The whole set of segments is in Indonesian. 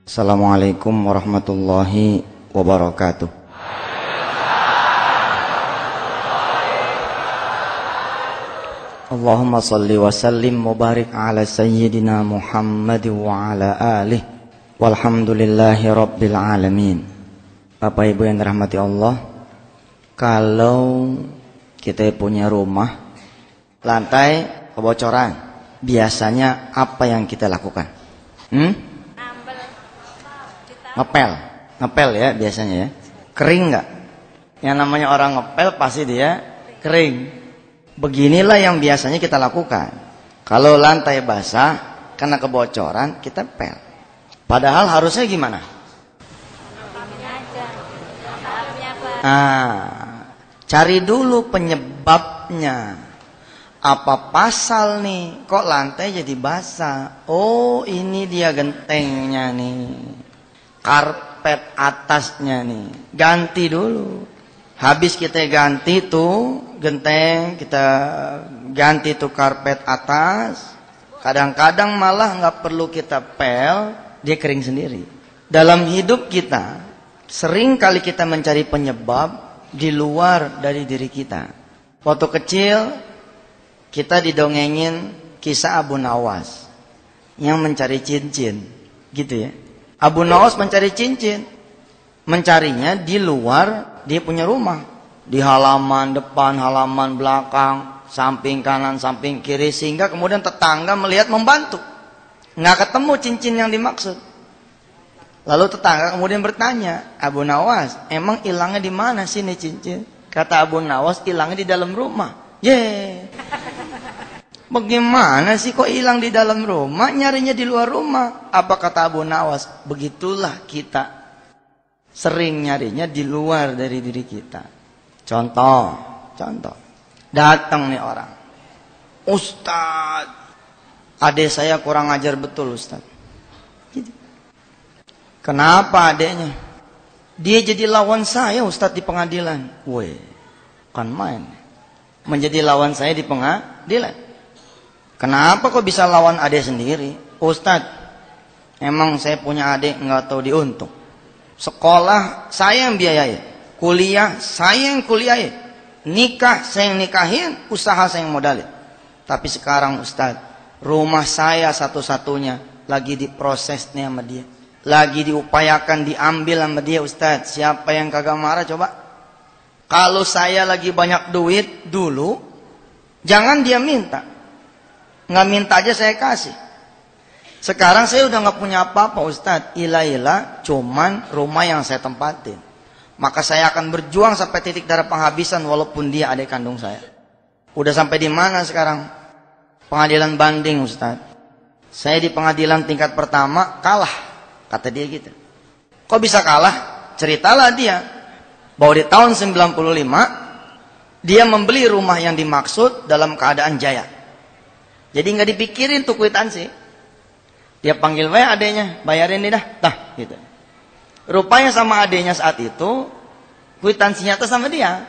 Assalamualaikum warahmatullahi wabarakatuh. Allahumma salli wa sallim wa barik ala sayyidina Muhammad wa ala alihi walhamdulillahi rabbil alamin. Bapak Ibu yang dirahmati Allah, kalau kita punya rumah lantai kebocoran, biasanya apa yang kita lakukan? Ngepel ya biasanya ya. Kering nggak? Yang namanya orang ngepel pasti dia kering. Beginilah yang biasanya kita lakukan. Kalau lantai basah karena kebocoran, kita pel. Padahal harusnya gimana? Cari dulu penyebabnya. Apa pasal nih? Kok lantai jadi basah? Oh, ini dia gentengnya nih. Karpet atasnya nih, ganti dulu. Habis kita ganti tuh genteng, kita ganti tuh karpet atas. Kadang-kadang malah nggak perlu kita pel, dia kering sendiri. Dalam hidup kita, sering kali kita mencari penyebab di luar dari diri kita. Waktu kecil, kita didongengin kisah Abu Nawas yang mencari cincin, gitu ya. Abu Nawas mencari cincin, mencarinya di luar dia punya rumah, di halaman depan, halaman belakang, samping kanan, samping kiri, sehingga kemudian tetangga melihat membantu. Nggak ketemu cincin yang dimaksud. Lalu tetangga kemudian bertanya, Abu Nawas, emang hilangnya di mana sih nih cincin? Kata Abu Nawas, hilangnya di dalam rumah. Bagaimana sih kok hilang di dalam rumah, nyarinya di luar rumah? Apa kata Abu Nawas? Begitulah kita sering nyarinya di luar dari diri kita. Contoh. Datang nih orang. Ustaz, adik saya kurang ajar betul Ustaz. Gitu. Kenapa adiknya? Dia jadi lawan saya Ustaz di pengadilan. Woi, kan main. Menjadi lawan saya di pengadilan. Kenapa kok bisa lawan adik sendiri? Ustadz, emang saya punya adik nggak tahu diuntung. Sekolah saya yang biayai, kuliah saya yang kuliahin, nikah saya yang nikahin, usaha saya yang modalin. Tapi sekarang Ustadz, rumah saya satu-satunya lagi diproses nih sama dia, lagi diupayakan diambil sama dia Ustadz. Siapa yang kagak marah coba? Kalau saya lagi banyak duit dulu, jangan dia minta. Nggak minta aja saya kasih. Sekarang saya udah nggak punya apa-apa Ustadz. Ilah cuman rumah yang saya tempatin. Maka saya akan berjuang sampai titik darah penghabisan walaupun dia adik kandung saya. Udah sampai di mana sekarang? Pengadilan banding Ustadz. Saya di pengadilan tingkat pertama kalah. Kata dia gitu. Kok bisa kalah? Ceritalah dia bahwa di tahun 95 dia membeli rumah yang dimaksud dalam keadaan jaya. Jadi nggak dipikirin tuh kwitansi. Dia panggil adenya, bayarin nih dah, gitu. Rupanya sama adenya saat itu kwitansinya atas nama dia.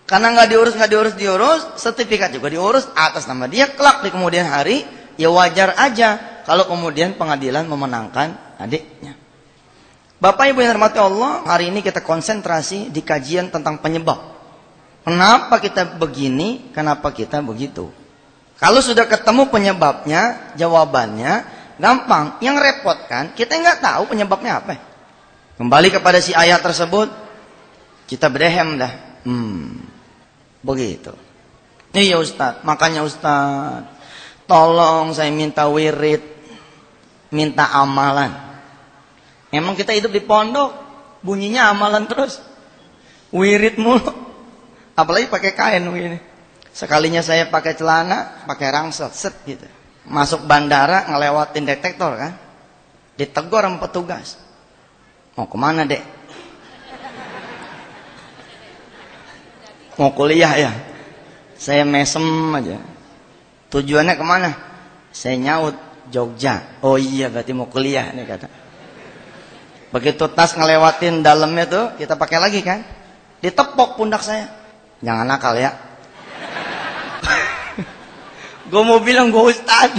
Karena nggak diurus, sertifikat juga diurus atas nama dia. Kelak di kemudian hari, ya wajar aja kalau kemudian pengadilan memenangkan adiknya. Bapak Ibu yang dirahmati Allah, hari ini kita konsentrasi di kajian tentang penyebab. Kenapa kita begini, kenapa kita begitu. Kalau sudah ketemu penyebabnya, jawabannya gampang. Yang repot kan, kita nggak tahu penyebabnya apa. Kembali kepada si ayat tersebut, kita berdehem dah. Begitu. Iya Ustaz, makanya Ustaz, tolong saya minta wirid, minta amalan. Emang kita hidup di pondok, bunyinya amalan terus. Wirid mulu. Apalagi pakai kain begini. Sekalinya saya pakai celana, pakai rangsel, set gitu. Masuk bandara, ngelewatin detektor kan. Ditegur sama petugas. Mau kemana dek? Mau kuliah ya? Saya mesem aja. Tujuannya kemana? Saya nyaut, Jogja. Oh iya berarti mau kuliah nih kata. Begitu tas ngelewatin dalamnya tuh, kita pakai lagi kan. Ditepok pundak saya. Jangan nakal ya. Gue mau bilang gue Ustaz.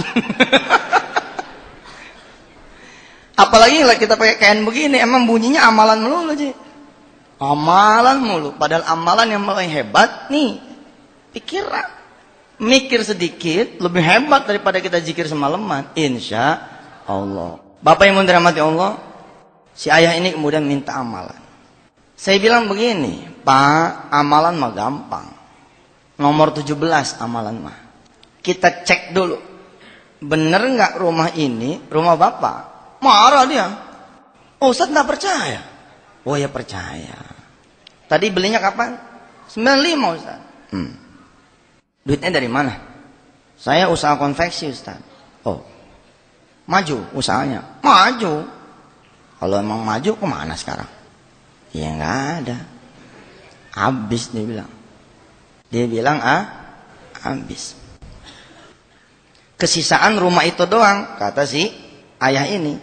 Apalagi kalau kita pakai kain begini, emang bunyinya amalan melulu aja. Amalan mulu. Padahal amalan yang paling hebat nih, pikiran. Mikir sedikit lebih hebat daripada kita zikir semalaman. Insya Allah. Bapak yang dirahmati Allah, si ayah ini kemudian minta amalan. Saya bilang begini, Pak, amalan mah gampang. Nomor 17 amalan mah. Kita cek dulu. Bener nggak rumah ini rumah Bapak? Marah dia. Oh, Ustaz nggak percaya. Oh ya percaya. Tadi belinya kapan? 95 Ustaz. Duitnya dari mana? Saya usaha konveksi Ustaz. Oh, maju usahanya? Maju. Kalau emang maju kemana sekarang? Ya nggak ada. Habis dia bilang. Dia bilang habis. Kesisaan rumah itu doang, kata si ayah ini.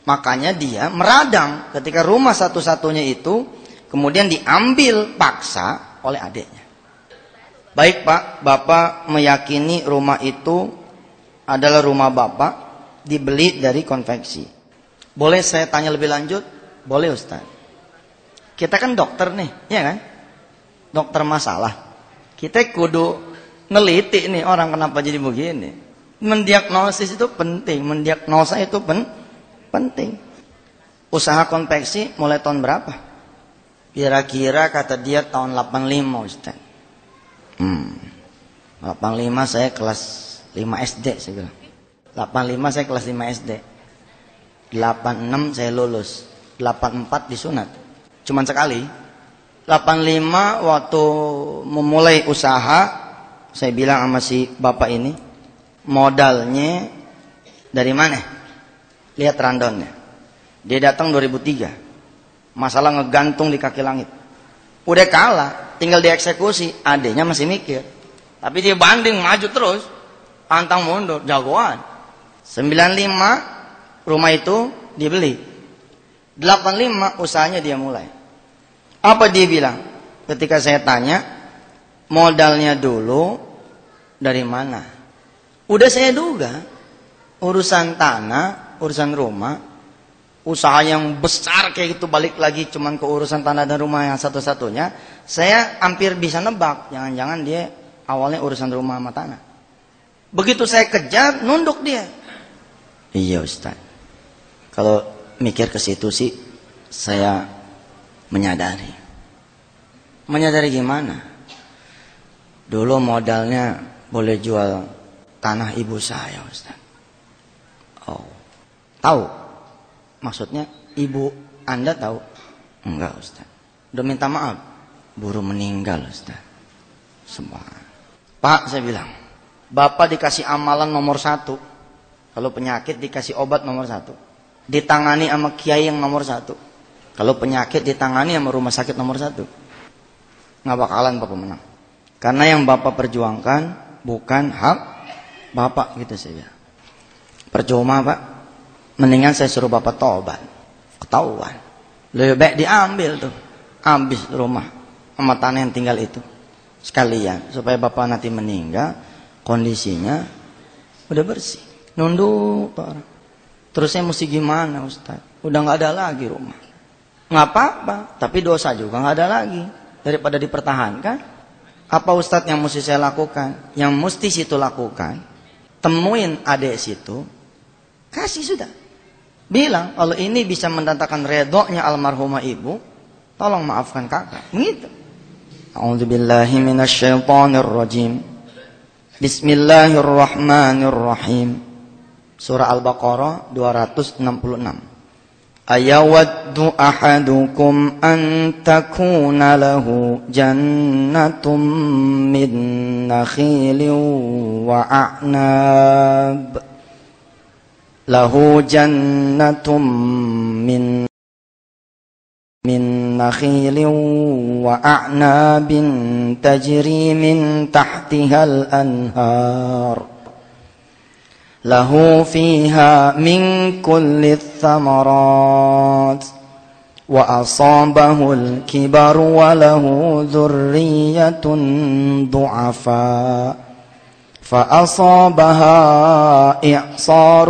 Makanya dia meradang ketika rumah satu-satunya itu kemudian diambil paksa oleh adiknya. Baik Pak, Bapak meyakini rumah itu adalah rumah Bapak, dibeli dari konveksi. Boleh saya tanya lebih lanjut? Boleh Ustaz. Kita kan dokter nih, ya kan? Dokter masalah. Kita kudu neliti nih orang kenapa jadi begini. Mendiagnosis itu penting, mendiagnosa itu penting. Usaha konveksi mulai tahun berapa? Kira-kira kata dia tahun 85 Ustaz. 85 saya kelas 5 SD saya bilang. 85 saya kelas 5 SD. 86 saya lulus. 84 disunat. Cuman sekali. 85 waktu memulai usaha, saya bilang sama si bapak ini, modalnya dari mana? Lihat randonnya. Dia datang 2003. Masalah ngegantung di kaki langit. Udah kalah, tinggal dieksekusi. Adenya masih mikir. Tapi dia banding maju terus. Pantang mundur, jagoan. 95 rumah itu dia beli. 85 usahanya dia mulai. Apa dia bilang? Ketika saya tanya, modalnya dulu dari mana? Udah saya duga, urusan tanah, urusan rumah, usaha yang besar kayak gitu balik lagi cuman ke urusan tanah dan rumah yang satu-satunya, saya hampir bisa nebak, jangan-jangan dia awalnya urusan rumah sama tanah. Begitu saya kejar, nunduk dia. Iya Ustaz, kalau mikir ke situ sih, saya menyadari. Menyadari gimana? Dulu modalnya boleh jual tanah ibu saya Ustaz. Oh, tahu? Maksudnya ibu Anda tahu? Enggak Ustaz. Udah minta maaf. Buru meninggal Ustaz. Semua. Pak, saya bilang, Bapak dikasih amalan nomor 1. Kalau penyakit dikasih obat nomor 1. Ditangani sama kiai yang nomor 1. Kalau penyakit ditangani sama rumah sakit nomor 1. Nggak bakalan Bapak menang. Karena yang Bapak perjuangkan bukan hak Bapak, gitu saja. Percuma Pak. Mendingan saya suruh Bapak tobat. Ketahuan. Lebih baik diambil tuh. Habis rumah sama tanah yang tinggal itu. Sekalian. Supaya Bapak nanti meninggal. Kondisinya udah bersih. Nunduk Pak orang. Terus saya mesti gimana Ustaz? Udah gak ada lagi rumah. Gak apa-apa. Tapi dosa juga gak ada lagi. Daripada dipertahankan. Apa Ustaz yang mesti saya lakukan? Yang mesti situ lakukan. Temuin adik situ, kasih sudah. Bilang, kalau ini bisa mendatangkan redoknya almarhumah ibu, tolong maafkan kakak. Begitu. A'udzubillahi minasyaitonirrajim. Bismillahirrahmanirrahim. Surah Al-Baqarah 266. Ayawaddu ahadukum an takuna lahu jannatum min nakhilin wa a'nab. Lahu jannatum min nakhilin wa a'nabin tajri min tahtihal anhar. Lahu fiha min kulli thamarat wa asabahul kibaru wa lahu dhurriyyatun du'afa فأصابها إعصار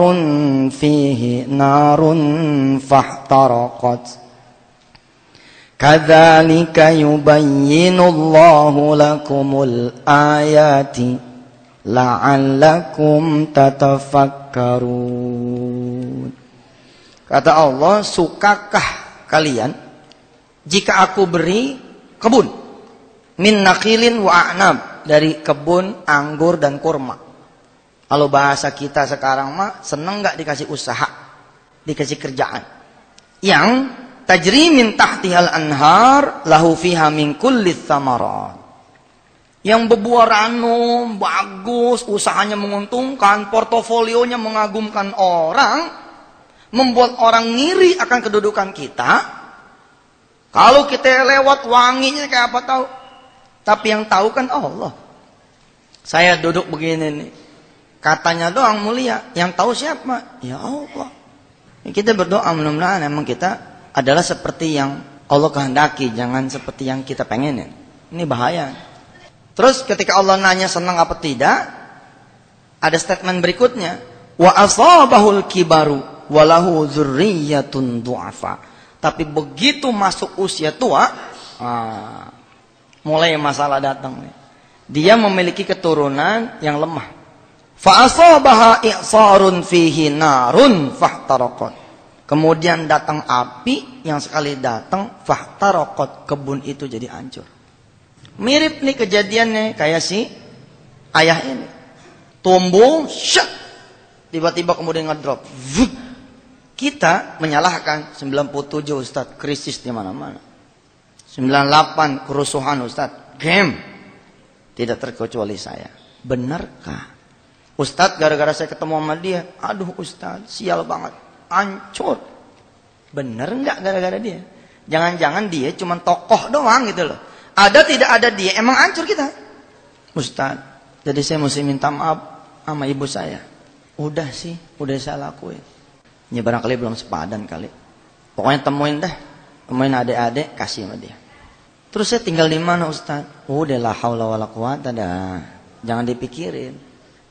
فيه نار فاحترقت كذلك يبين الله لكم الآيات لعلكم تتفكرون. Kata Allah, sukakah kalian jika aku beri kebun min nakhilin wa a'nab, dari kebun anggur dan kurma. Kalau bahasa kita sekarang mah, seneng nggak dikasih usaha, dikasih kerjaan yang tajri min tahtihal anhar lahu fiha min kulli tsamarat, yang berbuah ranum bagus, usahanya menguntungkan, portofolionya mengagumkan orang, membuat orang ngiri akan kedudukan kita. Kalau kita lewat wanginya kayak apa tahu, tapi yang tahu kan Allah. Saya duduk begini nih, katanya doang mulia, yang tahu siapa? Ya Allah. Kita berdoa mudah-mudahan emang kita adalah seperti yang Allah kehendaki, jangan seperti yang kita pengenin. Ini bahaya. Terus ketika Allah nanya senang apa tidak, ada statement berikutnya, wa asabahul kibaru walahu dzurriyyatun du'afa. Tapi begitu masuk usia tua, mulai masalah datang. Dia memiliki keturunan yang lemah. Fa asabaha i'sarun fihi narun fahtaraqat. Kemudian datang api yang sekali datang fahtaraqat, kebun itu jadi hancur. Mirip nih kejadiannya kayak si ayah ini. Tumbuh, syat, tiba-tiba kemudian ngedrop. Kita menyalahkan 97 Ustaz, krisis di mana-mana. 98 kerusuhan Ustaz, game. Tidak terkecuali saya. Benarkah? Ustaz gara-gara saya ketemu sama dia, aduh Ustaz, sial banget. Hancur. Bener nggak gara-gara dia? Jangan-jangan dia cuma tokoh doang gitu loh. Ada tidak ada dia, emang hancur kita. Ustaz, jadi saya mesti minta maaf sama ibu saya. Udah sih, udah saya lakuin. Ya barangkali belum sepadan kali. Pokoknya temuin dah, temuin adik-adik, kasih sama dia. Terus saya tinggal di mana Ustaz? Udah la haula wala quwata dah. Jangan dipikirin.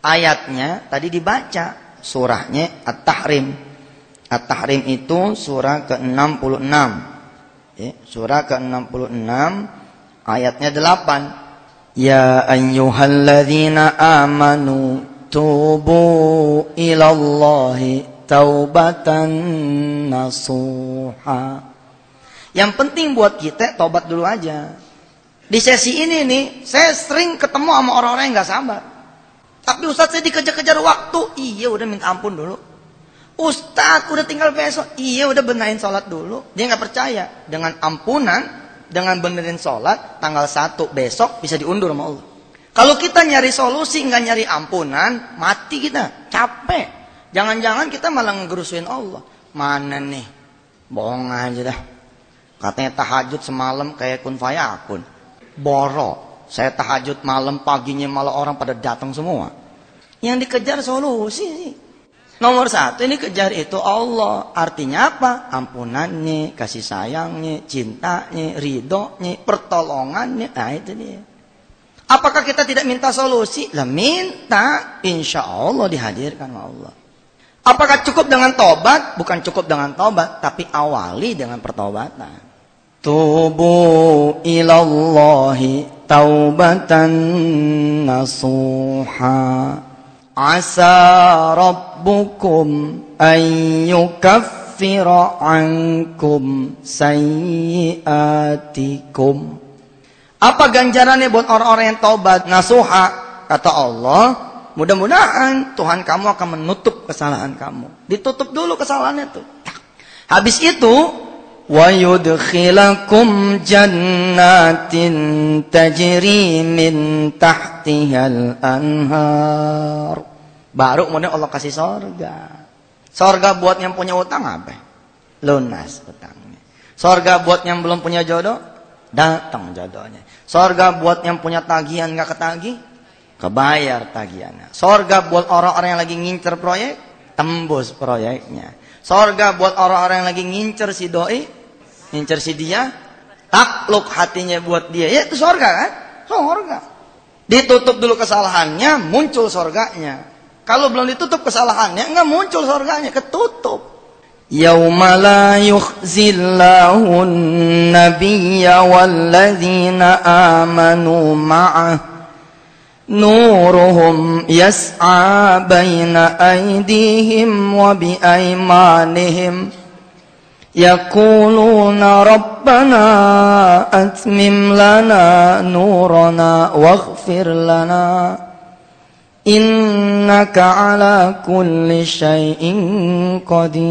Ayatnya tadi dibaca, surahnya At-Tahrim. At-Tahrim itu surah ke-66. Ya, surah ke-66 ayatnya 8. Ya ayyuhalladzina amanu tubu ilallahi taubatan nasuha. Yang penting buat kita tobat dulu aja. Di sesi ini nih, saya sering ketemu sama orang-orang yang gak sabar. Tapi Ustaz saya dikejar-kejar waktu. Iya udah minta ampun dulu. Ustaz udah tinggal besok. Iya udah benerin sholat dulu. Dia gak percaya. Dengan ampunan, dengan benerin sholat, tanggal 1 besok bisa diundur sama Allah. Kalau kita nyari solusi gak nyari ampunan, mati kita. Capek. Jangan-jangan kita malah ngegerusuin Allah. Mana nih? Bohong aja dah. Katanya tahajud semalam kayak kun fayakun. Borok. Saya tahajud malam, paginya malah orang pada datang semua. Yang dikejar solusi sih. Nomor 1 ini kejar itu Allah. Artinya apa? Ampunannya, kasih sayangnya, cintanya, ridhonya, pertolongannya. Nah itu dia. Apakah kita tidak minta solusi? Lah minta. Insya Allah dihadirkan oleh Allah. Apakah cukup dengan tobat? Bukan cukup dengan tobat, tapi awali dengan pertobatan. Tubu ilallahi taubatan nasuha. Asa rabbukum an yukaffira ankum sayyiatikum. Apa ganjarannya buat orang-orang yang taubat nasuha? Kata Allah, mudah-mudahan Tuhan kamu akan menutup kesalahan kamu. Ditutup dulu kesalahannya tuh. Habis itu, wa yudkhilakum jannatin tajri min tahtihal anhar. Baru kemudian Allah kasih sorga. Sorga buat yang punya utang apa? Lunas utangnya. Sorga buat yang belum punya jodoh, datang jodohnya. Sorga buat yang punya tagihan gak ketagih, kebayar tagihannya. Sorga buat orang-orang yang lagi ngincer proyek, tembus proyeknya. Sorga buat orang-orang yang lagi ngincer si doi, ngincer si dia, takluk hatinya buat dia. Ya itu sorga kan? Sorga. Ditutup dulu kesalahannya, muncul surganya. Kalau belum ditutup kesalahannya, enggak muncul surganya, ketutup. Yauma la yukhzillahu an-nabiyya walladzina amanu ma'ah nuruhum yas'a baina aydihim wa bi aymanihim yaquluna rabbana atmim lana nurana waghfir lana innaka ala kulli syai'in qadir.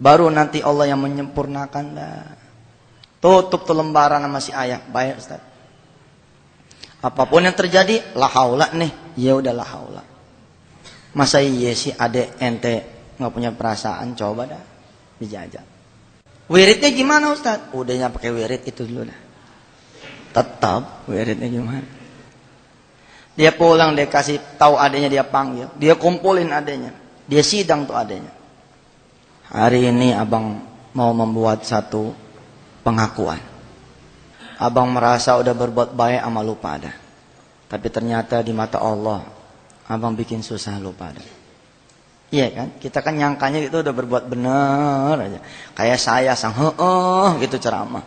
Baru nanti Allah yang menyempurnakan dah. Tutup tuh lembaran sama si ayah. Baik Ustaz. Apapun yang terjadi, la haula nih. Ya udah la haula. Masa iya sih adek ente nggak punya perasaan, coba dah dijajal. Wiridnya gimana Ustaz? Udahnya pakai wirid itu dulu dah. Tetap wiridnya gimana? Dia pulang, dia kasih tahu adanya, dia panggil, dia kumpulin adanya, dia sidang tuh adanya. Hari ini abang mau membuat satu pengakuan. Abang merasa udah berbuat baik sama lupa ada. Tapi ternyata di mata Allah, abang bikin susah lupa ada. Iya kan? Kita kan nyangkanya itu udah berbuat benar aja. Kayak saya sang gitu ceramah.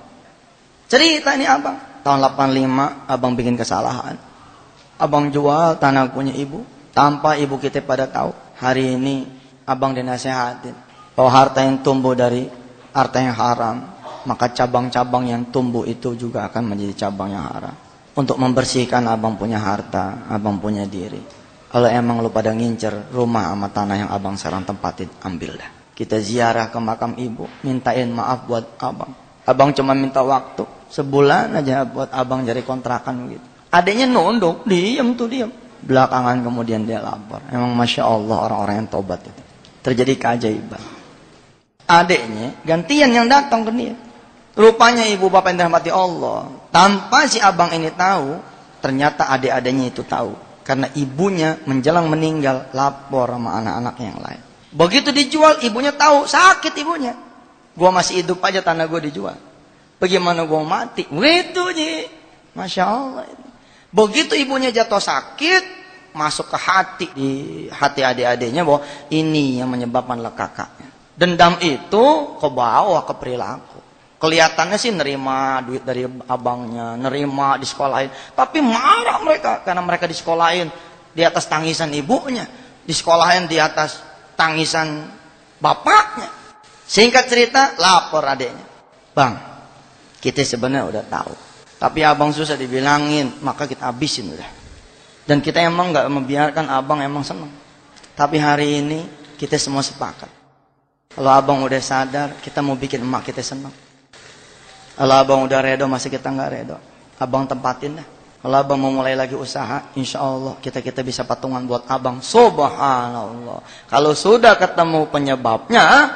Cerita ini abang, tahun 85 abang bikin kesalahan. Abang jual tanah punya ibu tanpa ibu kita pada tahu. Hari ini abang dinasehatin bahwa harta yang tumbuh dari harta yang haram, maka cabang-cabang yang tumbuh itu juga akan menjadi cabang yang haram. Untuk membersihkan abang punya harta, abang punya diri. Kalau emang lu pada ngincer rumah sama tanah yang abang sekarang tempatin, ambil dah. Kita ziarah ke makam ibu, mintain maaf buat abang. Abang cuma minta waktu sebulan aja buat abang jadi kontrakan begitu. Adanya nunduk, diam. Belakangan kemudian dia lapor. Emang Masya Allah orang-orang yang tobat itu. Terjadi keajaiban. Adiknya gantian yang datang ke dia. Rupanya ibu bapak yang dirahmati Allah. Tanpa si abang ini tahu, ternyata adik-adiknya itu tahu. Karena ibunya menjelang meninggal lapor sama anak-anak yang lain. Begitu dijual, ibunya tahu, sakit ibunya. Gua masih hidup aja tanah gua dijual. Bagaimana gua mati? Begitu Ji. Masya Allah. Begitu ibunya jatuh sakit, masuk ke hati, di hati adik-adiknya bahwa ini yang menyebabkan lekakaknya. Dendam itu ke bawah ke perilaku. Kelihatannya sih nerima duit dari abangnya, nerima di sekolahin, tapi marah mereka karena mereka di sekolahin di atas tangisan ibunya, di sekolahin di atas tangisan bapaknya. Singkat cerita, lapor adiknya. Bang, kita sebenarnya udah tahu. Tapi abang susah dibilangin, maka kita habisin udah. Dan kita emang gak membiarkan abang emang senang. Tapi hari ini kita semua sepakat. Kalau abang udah sadar, kita mau bikin emak kita senang. Kalau abang udah redo, masih kita gak redo. Abang tempatin dah. Kalau abang mau mulai lagi usaha, insya Allah kita bisa patungan buat abang. Subhanallah. Kalau sudah ketemu penyebabnya,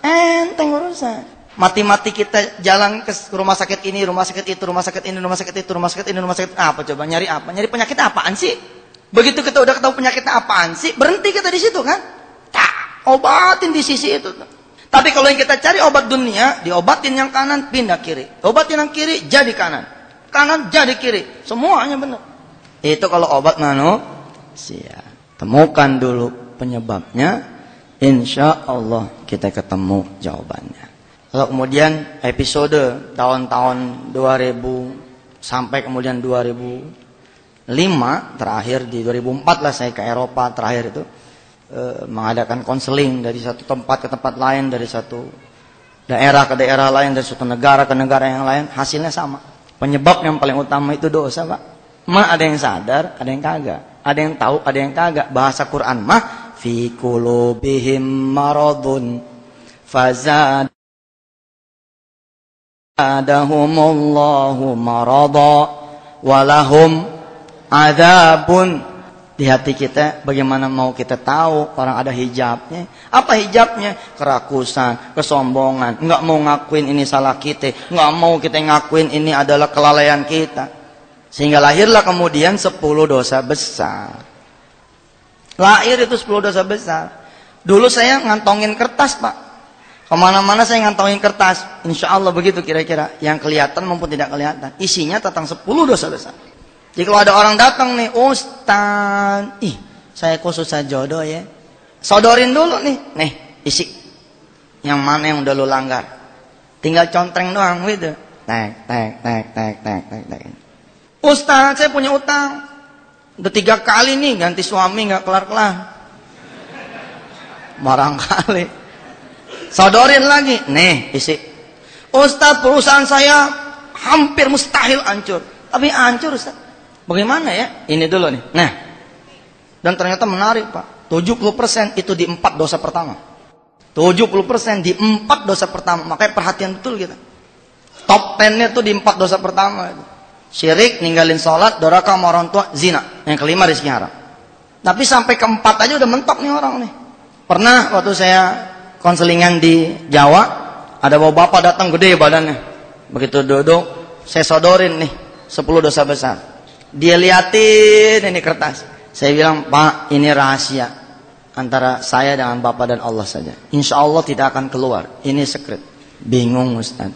enteng urusan. Mati-mati kita jalan ke rumah sakit ini, rumah sakit itu, rumah sakit ini, rumah sakit itu, rumah sakit ini, rumah sakit apa coba? Nyari apa? Nyari penyakit apaan sih? Begitu kita udah ketahui penyakitnya apaan sih, berhenti kita di situ kan? Tak, obatin di sisi itu. Tapi kalau yang kita cari obat dunia, diobatin yang kanan, pindah kiri. Obatin yang kiri, jadi kanan. Kanan jadi kiri. Semuanya benar. Itu kalau obat manusia. Temukan dulu penyebabnya, insya Allah kita ketemu jawabannya. Kalau kemudian episode tahun-tahun 2000 sampai kemudian 2005 terakhir di 2004 lah saya ke Eropa terakhir itu mengadakan konseling dari satu tempat ke tempat lain, dari satu daerah ke daerah lain, dari satu negara ke negara yang lain, hasilnya sama. Penyebab yang paling utama itu dosa, Pak. Ada yang sadar, ada yang kagak. Ada yang tahu, ada yang kagak. Bahasa Quran mah fi qulubihim maradun fazad adahumullahu marada walahum adabun. Di hati kita bagaimana mau kita tahu orang ada hijabnya? Apa hijabnya? Kerakusan, kesombongan, nggak mau ngakuin ini salah kita, nggak mau kita ngakuin ini adalah kelalaian kita. Sehingga lahirlah kemudian 10 dosa besar. Lahir itu 10 dosa besar. Dulu saya ngantongin kertas, Pak. Kemana-mana saya ngantongin kertas. Insya Allah begitu kira-kira. Yang kelihatan maupun tidak kelihatan. Isinya tentang 10 dosa besar. Jadi kalau ada orang datang nih, Ustaz, saya kok susah jodoh ya. Sodorin dulu nih isi. Yang mana yang udah lu langgar. Tinggal contreng doang gitu. Tek. Ustaz, saya punya utang. Udah 3 kali nih ganti suami nggak kelar-kelar. Barangkali. Sodorin lagi, nih isi. Ustaz, perusahaan saya hampir mustahil hancur. Tapi hancur Ustaz. Bagaimana ya? Ini dulu nih. Nah. Dan ternyata menarik Pak. 70% itu di 4 dosa pertama. 70% di 4 dosa pertama. Makanya perhatian betul kita. Top 10-nya tuh di 4 dosa pertama. Syirik, ninggalin sholat, durhaka sama orang tua, zina. Yang kelima rezeki haram. Tapi sampai keempat aja udah mentok nih orang nih. Pernah waktu saya konselingan di Jawa, ada bapak datang gede badannya. Begitu duduk, saya sodorin nih 10 dosa besar. Dia liatin ini kertas. Saya bilang, Pak, ini rahasia antara saya dengan Bapak dan Allah saja. Insya Allah tidak akan keluar. Ini secret. Bingung Ustaz.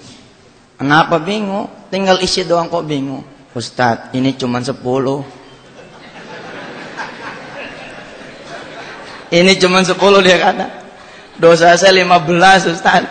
Kenapa bingung? Tinggal isi doang kok bingung. Ustaz, ini cuma 10. Ini cuma 10 dia kata. Dosa saya 15 Ustaz.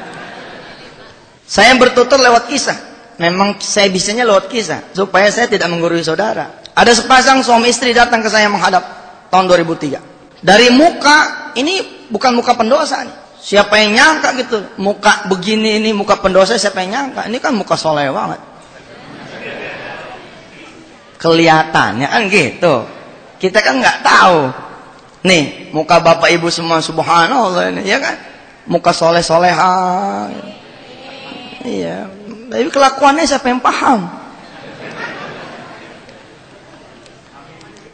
Saya bertutur lewat kisah. Memang saya bisanya lewat kisah. Supaya saya tidak menggurui saudara. Ada sepasang suami istri datang ke saya menghadap. Tahun 2003. Dari muka, ini bukan muka pendosa nih. Siapa yang nyangka gitu. Muka begini ini muka pendosa, siapa yang nyangka. Ini kan muka soleh banget. Kelihatannya kan gitu. Kita kan nggak tahu. Nih, muka bapak ibu semua subhanallah ini, ya kan? Muka soleh-soleha. Iya. Tapi kelakuannya siapa yang paham?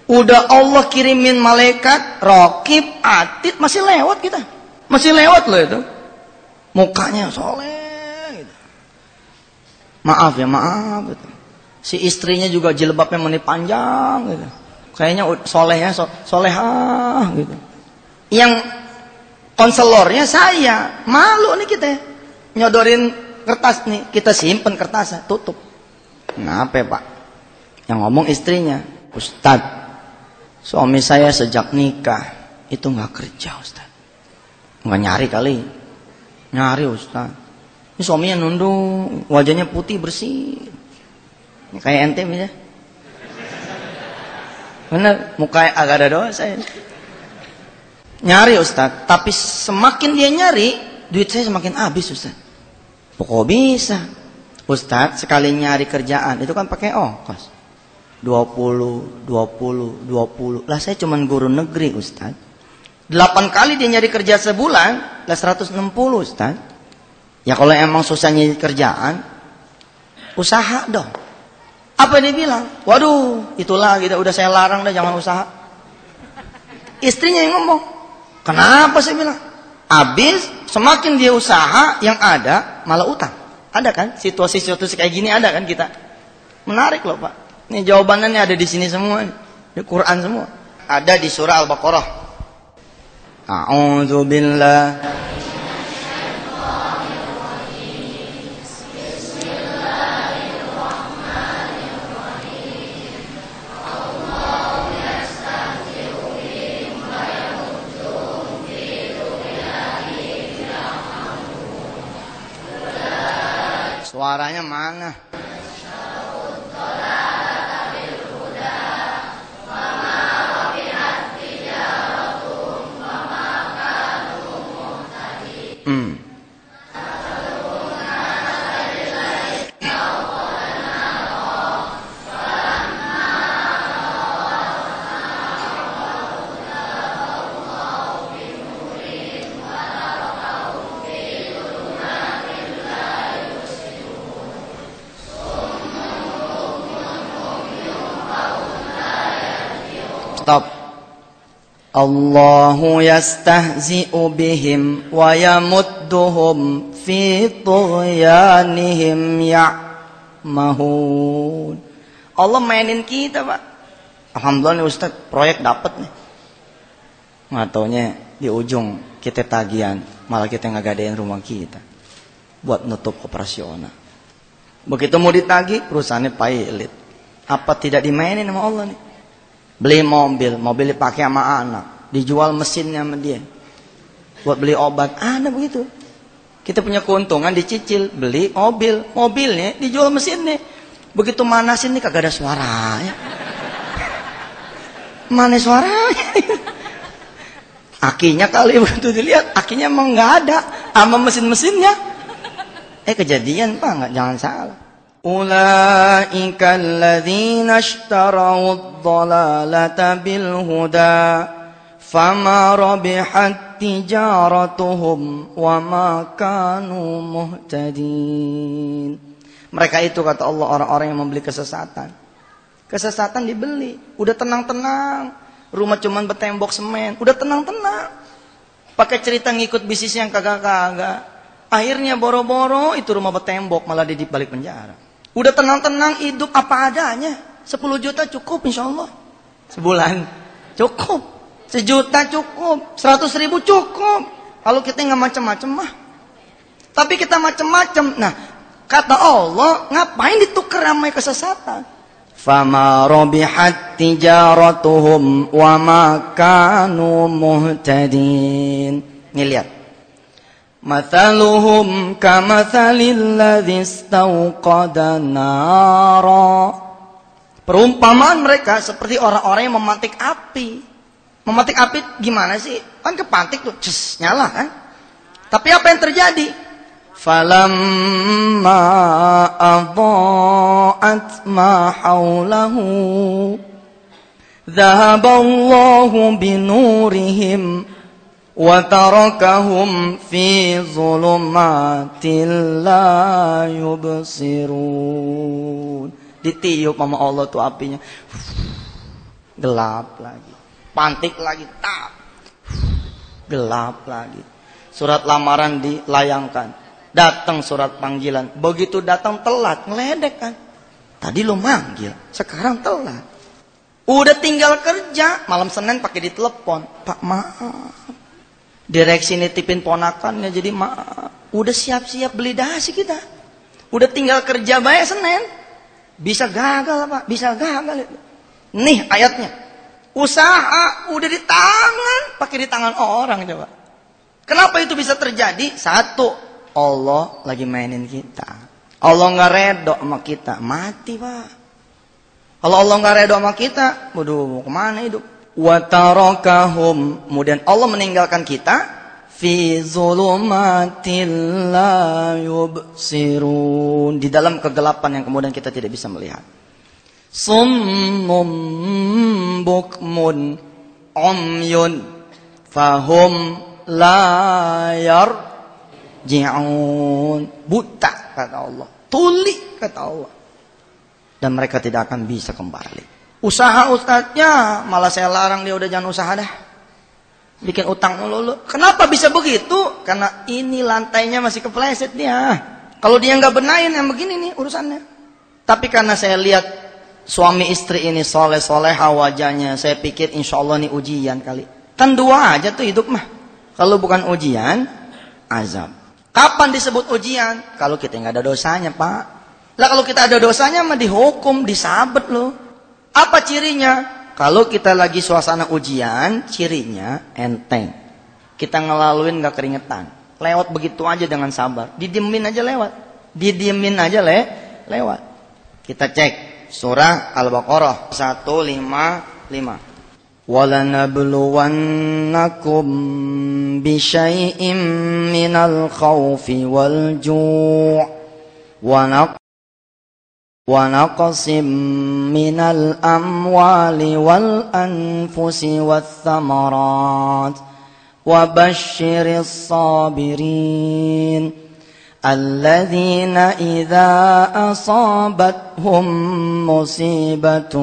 Udah Allah kirimin malaikat, raqib, atid, masih lewat kita. Masih lewat loh itu. Mukanya soleh gitu. Maaf ya, maaf gitu. Si istrinya juga jilbabnya menit panjang gitu. Kayaknya solehnya solehah gitu. Yang konselornya saya, malu nih kita nyodorin kertas nih, kita simpen kertasnya, tutup. Kenapa Pak? Yang ngomong istrinya, Ustaz, suami saya sejak nikah itu nggak kerja Ustaz. Nggak nyari kali, nyari Ustaz. Ini suaminya nunduk, wajahnya putih bersih, ini kayak ente ya. Bener, mukanya agak ada dosa ya. Nyari Ustaz, tapi semakin dia nyari, duit saya semakin habis Ustaz. Kok bisa? Ustaz, sekali nyari kerjaan, itu kan pakai ongkos. 20. Lah saya cuman guru negeri Ustaz. 8 kali dia nyari kerja sebulan, lah 160 Ustaz. Ya kalau emang susah nyari kerjaan, usaha dong. Apa dia bilang? Waduh, itulah gitu, udah saya larang dah jangan usaha. Istrinya yang ngomong. Kenapa saya bilang? Habis semakin dia usaha, yang ada malah utang. Ada kan? Situasi-situasi kayak gini ada kan kita? Menarik loh Pak. Ini jawabannya ada di sini semua. Di Quran semua. Ada di surah Al-Baqarah. A'udzubillah. Suaranya mana? Stop. Allahu yastahzi'u bihim wa yamudduhum fi tughyanihim ya'mahun. Allah mainin kita Pak. Alhamdulillah nih Ustaz, proyek dapat nih. Nggak taunya di ujung kita tagihan, malah kita ngagadein rumah kita buat nutup operasional. Begitu mau ditagih, perusahaannya pailit. Apa tidak dimainin sama Allah nih? Beli mobil dipakai sama anak, dijual mesinnya sama dia. Buat beli obat, ada begitu. Kita punya keuntungan dicicil, beli mobilnya dijual mesinnya. Begitu manasin nih kagak ada suaranya. Mana suaranya? Akinya kali begitu dilihat, akinya emang nggak ada, sama mesin-mesinnya. Kejadian Pak, nggak, jangan salah. Ulaika alladzina ishtarawud dhalalata bil huda fama rabihat tijaratuhum wa ma kanu muhtadin. Mereka itu kata Allah orang-orang yang membeli kesesatan. Kesesatan dibeli, udah tenang-tenang. Rumah cuman bertembok semen, udah tenang-tenang. Pakai cerita ngikut bisnis yang kagak-kagak. Akhirnya boro-boro itu rumah bertembok malah di balik penjara. Udah tenang-tenang hidup apa adanya. 10 juta cukup insya Allah. Sebulan cukup. 1 juta cukup. 100.000 cukup. Kalau kita nggak macem-macem mah. Tapi kita macem-macem. Nah, kata Allah, ngapain ditukar sama kesesatan? Fama rabihat tijaratuhum wa ma kanu muhtadin. Nih lihat. Mathaluhum kamathalil ladzi istauqada nara. Perumpamaan mereka seperti orang-orang yang memantik api. Memantik api gimana sih? Kan kepantik tuh, nyala kan? Tapi apa yang terjadi? Falamma adha'at ma haulahu dhahaballahu binurihim wa tarakahum fi zulumatil la yubsirun. Ditiup sama Allah tuh apinya. Gelap lagi. Pantik lagi, tap. Gelap lagi. Surat lamaran dilayangkan. Datang surat panggilan. Begitu datang telat, ngeledek kan. Tadi lo manggil, sekarang telat. Udah tinggal kerja, malam Senin pakai ditelepon. Pak maaf. Direksi nitipin ponakannya jadi maaf. Udah siap-siap beli dasi kita. Udah tinggal kerja baik Senin. Bisa gagal Pak, bisa gagal. Nih ayatnya. Usaha udah di tangan, pakai di tangan orang coba. Kenapa itu bisa terjadi? Satu, Allah lagi mainin kita. Allah nggak redo sama kita, mati Pak. Kalau Allah nggak redo sama kita, waduh mau kemana hidup? Wa tarakahum, kemudian Allah meninggalkan kita fi zulumatil la yubsirun, di dalam kegelapan yang kemudian kita tidak bisa melihat. Summum bukmun umyun fahum la yarji'un. Buta kata Allah, tuli kata Allah, dan mereka tidak akan bisa kembali. Usaha ustadznya malah saya larang, dia udah jangan usaha dah, bikin utang mulu. Kenapa bisa begitu? Karena ini lantainya masih kepleset dia. Kalau dia nggak benahin yang begini nih urusannya. Tapi karena saya lihat suami istri ini soleh-soleha wajahnya, saya pikir insya Allah ini ujian kali. Kan dua aja tuh hidup mah. Kalau bukan ujian, azab. Kapan disebut ujian? Kalau kita nggak ada dosanya Pak. Lah kalau kita ada dosanya mah dihukum, disabet loh. Apa cirinya? Kalau kita lagi suasana ujian, cirinya enteng. Kita ngelaluin gak keringetan. Lewat begitu aja dengan sabar. Didiemin aja lewat. Didiemin aja lewat. Kita cek surah Al-Baqarah 155. وَلَنَبْلُوَنَّكُمْ بِشَيْءٍ مِّنَ الْخَوْفِ وَالْجُوعِ وَنَقْصٍ مِّنَ الْأَمْوَالِ وَالْأَنفُسِ وَالثَّمَرَاتِ وَبَشِّرِ الصَّابِرِينَ الَّذِينَ إِذَا أَصَابَتْهُم مُّصِيبَةٌ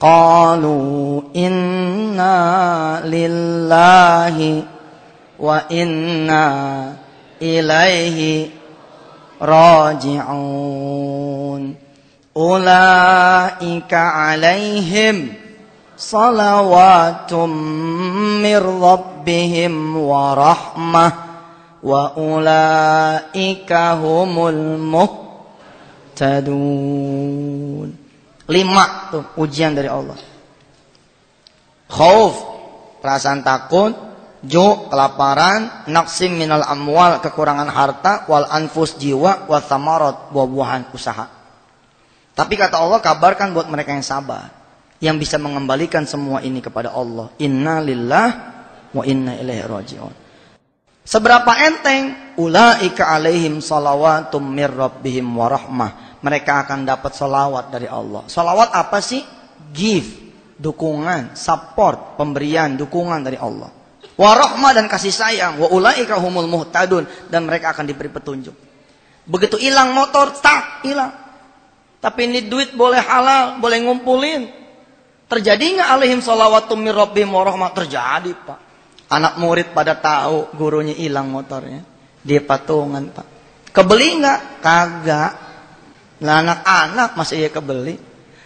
قالوا إنا لله وإنا إليه راجعون أولئك عليهم صلوات من ربهم ورحمة وأولئك هم المهتدون. muhtadun. 5 tuh ujian dari Allah. Khauf, perasaan takut. Ju, kelaparan. Naqsim minal amwal, kekurangan harta. Wal anfus, jiwa. Wal thamarat, buah-buahan usaha. Tapi kata Allah, kabarkan buat mereka yang sabar, yang bisa mengembalikan semua ini kepada Allah. Inna lillah wa inna ilaihi raji'un. Seberapa enteng? Ulaika alaihim salawatum mir rabbihim wa rahmah. Mereka akan dapat salawat dari Allah. Salawat apa sih? Give, dukungan, support, pemberian, dukungan dari Allah. Wa rahmah, dan kasih sayang. Wa ulaika humul muhtadun, dan mereka akan diberi petunjuk. Begitu hilang motor, tak hilang. Tapi ini duit boleh halal, boleh ngumpulin. Terjadi nggak alaihim salawatum mir rabbihim wa rahmah? Terjadi, Pak. Anak murid pada tahu gurunya hilang motornya. Dia patungan, Pak. Kebeli nggak? Kagak. Nah, anak-anak masih ya kebeli.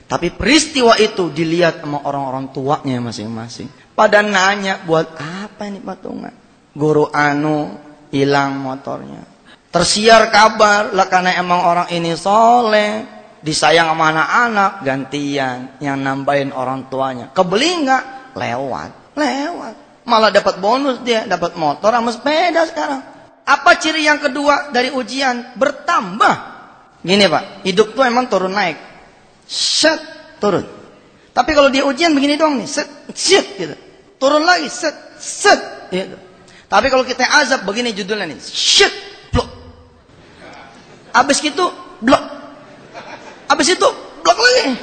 Tapi peristiwa itu dilihat sama orang-orang tuanya masing-masing. Pada nanya, buat apa ini patungan? Guru anu hilang motornya. Tersiar kabar, lah karena emang orang ini soleh, disayang sama anak-anak, gantian yang nambahin orang tuanya. Kebeli nggak? Lewat. Malah dapat bonus dia, dapat motor sama sepeda sekarang. Apa ciri yang kedua dari ujian? Bertambah. Gini Pak, hidup tuh emang turun naik. Set, turun. Tapi kalau dia ujian begini doang nih, set, gitu. Turun lagi, set, gitu. Tapi kalau kita azab begini judulnya nih, set, blok. Abis gitu, blok. Abis itu, blok lagi.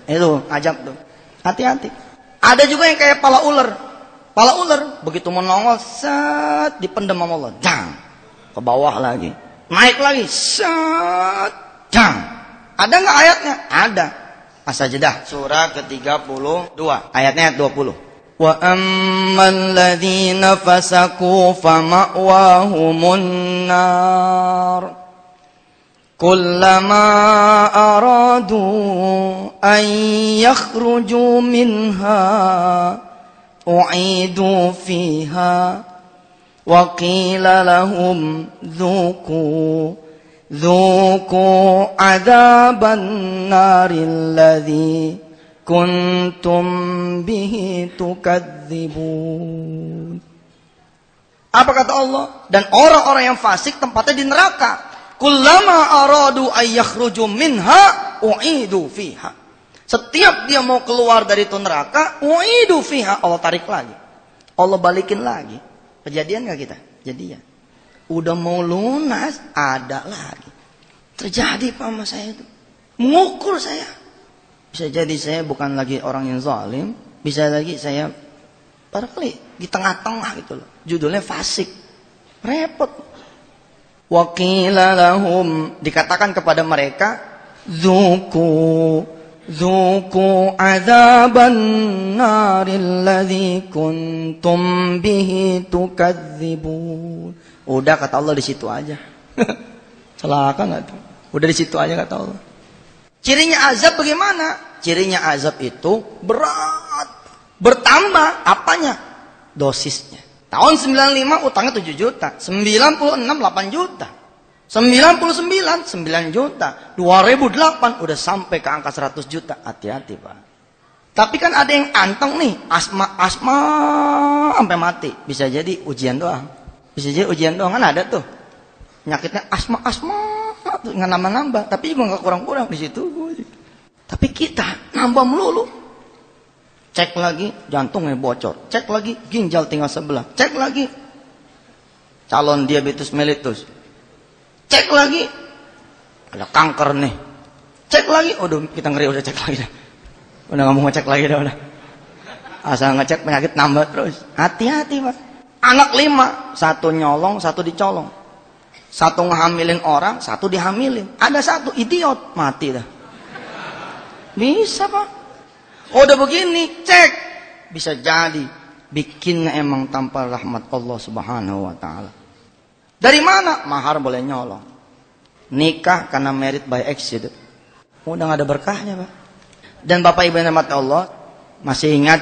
Itu, azab tuh. Hati-hati. Ada juga yang kayak pala ular. Pala ular, begitu menongol, set, dipendam sama Allah. Jang. Ke bawah lagi. Naik lagi, set, jang. Ada nggak ayatnya? Ada. As-Sajdah surah ke-32, ayatnya 20. Wa ammal ladzina fasaku fama'wahumun nar. Kullama aradu an yakhruju minha u'idu fiha wa qila lahum dhuku adzaban naril ladzi kuntum bihi tukadzibun. Apa kata Allah? Dan orang-orang yang fasik tempatnya di neraka. Kullama aradu ay yakhruju minha u'idu fiha. Setiap dia mau keluar dari itu neraka, u'idu fiha, Allah tarik lagi. Allah balikin lagi. Kejadian enggak kita? Jadian. Udah mau lunas, ada lagi. Terjadi Pak sama saya itu. Mengukur saya. Bisa jadi saya bukan lagi orang yang zalim, bisa lagi saya barangkali di tengah-tengah gitu loh. Judulnya fasik. Repot. Wa qila lahum, dikatakan kepada mereka, Zuku adzaban naril ladzi kuntum bihi tukadzibun. Udah kata Allah di situ aja. Celaka enggak tuh? Udah di situ aja kata Allah. Cirinya azab bagaimana? Cirinya azab itu berat. Bertambah apanya? Dosisnya. Tahun 95 utangnya 7 juta. 96 8 juta. 99 9 juta. 2008 udah sampai ke angka 100 juta. Hati-hati Pak. Tapi kan ada yang anteng nih. Asma sampai mati. Bisa jadi ujian doang. Bisa jadi ujian doang. Kan ada tuh. Penyakitnya asma. Nggak nambah-nambah. Tapi juga nggak kurang-kurang di situ. Tapi kita nambah melulu. Cek lagi jantungnya bocor. Cek lagi ginjal tinggal sebelah. Cek lagi calon diabetes mellitus. Cek lagi ada kanker nih. Cek lagi, kita ngeri udah cek lagi dah. Udah nggak mau ngecek lagi dah udah. Asal ngecek penyakit nambah terus. Hati-hati Pak. Anak 5, 1 nyolong, 1 dicolong. 1 ngehamilin orang, 1 dihamilin. Ada 1 idiot mati dah. Bisa Pak. Udah begini, cek. Bisa jadi bikinnya emang tanpa rahmat Allah Subhanahu wa taala. Dari mana? Mahar boleh nyolong. Nikah karena merit by accident. Udah gak ada berkahnya Pak. Dan Bapak Ibu yang dirahmati Allah, masih ingat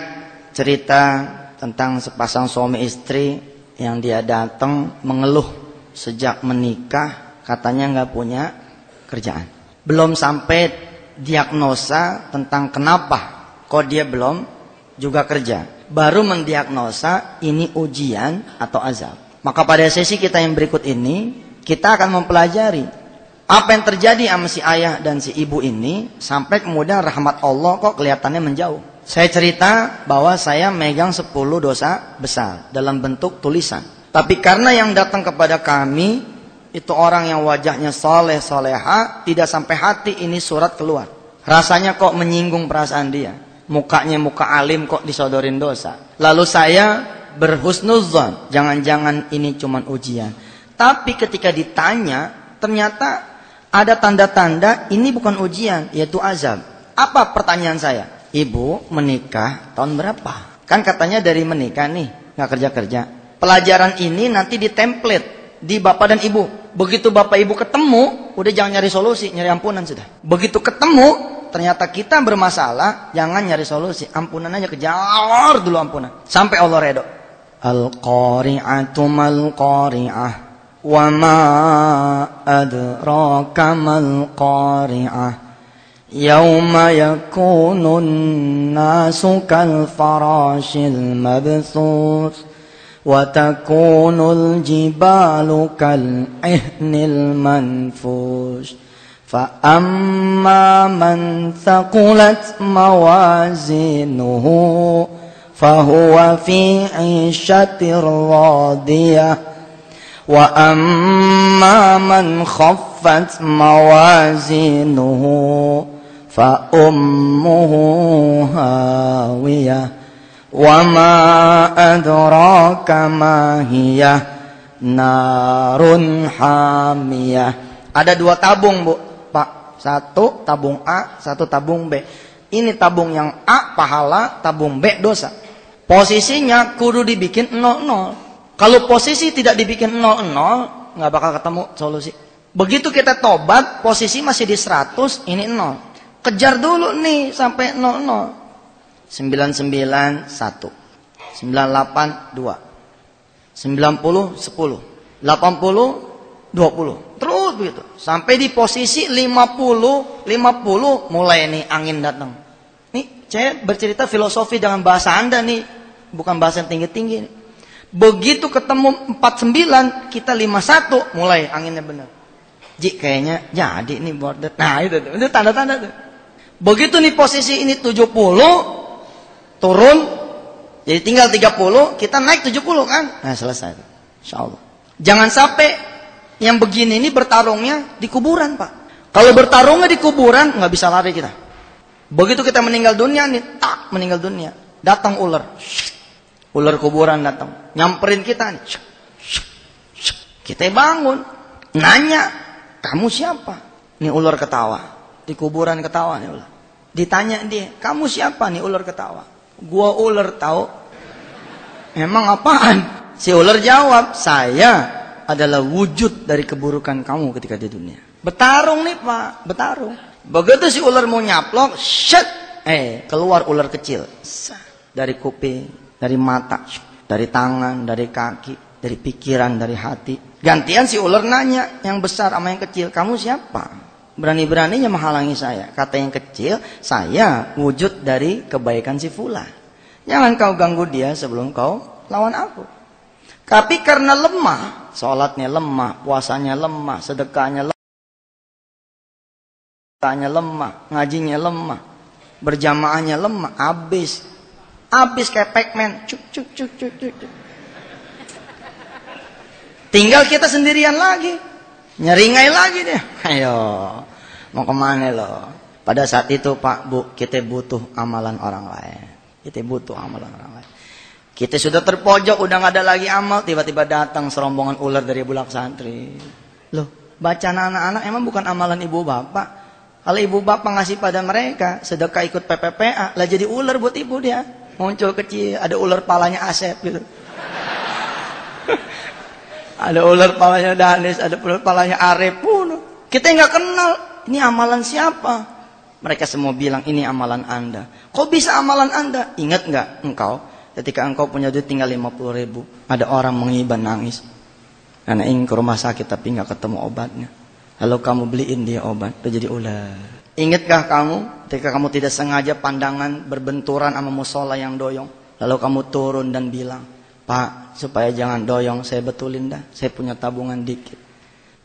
cerita tentang sepasang suami istri yang dia datang mengeluh sejak menikah katanya gak punya kerjaan. Belum sampai diagnosa tentang kenapa kok dia belum juga kerja. Baru mendiagnosa ini ujian atau azab. Maka pada sesi kita yang berikut ini, kita akan mempelajari apa yang terjadi sama si ayah dan si ibu ini, sampai kemudian rahmat Allah kok kelihatannya menjauh. Saya cerita bahwa saya megang 10 dosa besar dalam bentuk tulisan. Tapi karena yang datang kepada kami itu orang yang wajahnya soleh soleha, tidak sampai hati ini surat keluar. Rasanya kok menyinggung perasaan dia. Mukanya muka alim kok disodorin dosa. Lalu saya berhusnuzon, jangan-jangan ini cuma ujian. Tapi ketika ditanya, ternyata ada tanda-tanda ini bukan ujian, yaitu azab. Apa pertanyaan saya? Ibu menikah tahun berapa? Kan katanya dari menikah nih, nggak kerja-kerja. Pelajaran ini nanti di template di bapak dan ibu. Begitu bapak ibu ketemu, udah jangan nyari solusi, nyari ampunan sudah. Begitu ketemu, ternyata kita bermasalah, jangan nyari solusi, ampunan aja, kejar dulu ampunan. Sampai Allah redho. Al-qari'atu mal-qari'ah, wa ma adraka mal-qari'ah, yauma yakunun nasu kal farashil mabthus, wa takunul jibalu kal ihnil manfush, fa amma man thaqulat mawazinuhu fahuwa fi 'ishatir radiyah, wa amma man khaffat mawazinuhu fa ummuhu hawiyah, wa ma adraka ma hiya narun hamiyah. Ada 2 tabung, Bu, Pak. 1 tabung A, 1 tabung B. Ini tabung yang A pahala, tabung B dosa. Posisinya kudu dibikin 00. Kalau posisi tidak dibikin 00, nggak bakal ketemu solusi. Begitu kita tobat, posisi masih di 100, ini 0. Kejar dulu nih sampai 00. 99 1, 98 2, 90 10, 80 20. Terus begitu sampai di posisi 50 50, mulai nih angin datang. Nih saya bercerita filosofi dengan bahasa Anda nih, bukan bahasa yang tinggi-tinggi nih. Begitu ketemu 49, kita 51, mulai anginnya benar. Ji kayaknya jadi nih border. Nah itu tanda-tanda tuh. Begitu nih posisi ini 70, turun, jadi tinggal 30, kita naik 70 kan? Nah selesai, insyaallah. Jangan sampai yang begini ini bertarungnya di kuburan, Pak. Kalau bertarungnya di kuburan, nggak bisa lari kita. Begitu kita meninggal dunia nih, tak meninggal dunia, datang ular, ular kuburan datang, nyamperin kita nih, kita bangun, nanya, kamu siapa? Nih ular ketawa, di kuburan ketawa nih ular. Ditanya dia, kamu siapa? Nih ular ketawa. Gua ular tahu. Emang apaan? Si ular jawab, saya adalah wujud dari keburukan kamu ketika di dunia. Bertarung nih, Pak, bertarung. Begitu si ular mau nyaplok, shit, keluar ular kecil. Dari kuping, dari mata, dari tangan, dari kaki, dari pikiran, dari hati. Gantian si ular nanya yang besar sama yang kecil, kamu siapa? Berani-beraninya menghalangi saya. Kata yang kecil, saya wujud dari kebaikan si fulan. Jangan kau ganggu dia sebelum kau lawan aku. Tapi karena lemah, sholatnya lemah, puasanya lemah, sedekahnya lemah, ngajinya lemah, berjamaahnya lemah, habis kayak Pac-Man, cuk. Tinggal kita sendirian lagi, nyeringai lagi deh. Ayo, mau kemana lo? Pada saat itu Pak Bu, kita butuh amalan orang lain. Kita sudah terpojok, udah gak ada lagi amal, tiba-tiba datang serombongan ular dari bulak santri. Loh, bacaan anak-anak emang bukan amalan ibu bapak. Kalau ibu bapak ngasih pada mereka, sedekah ikut PPPA, lah jadi ular buat ibu dia. Muncul kecil, ada ular palanya Asep gitu. Ada ular palanya Danis, ada ular palanya Arif pun. Kita nggak kenal, ini amalan siapa? Mereka semua bilang, ini amalan Anda. Kok bisa amalan Anda? Ingat nggak engkau? Ketika engkau punya duit tinggal 50.000, ada orang mengiban nangis. Karena ingin ke rumah sakit tapi nggak ketemu obatnya. Lalu kamu beliin dia obat, dia jadi ular. Ingatkah kamu ketika kamu tidak sengaja pandangan berbenturan sama musola yang doyong? Lalu kamu turun dan bilang, Pak, supaya jangan doyong, saya betulin dah. Saya punya tabungan dikit.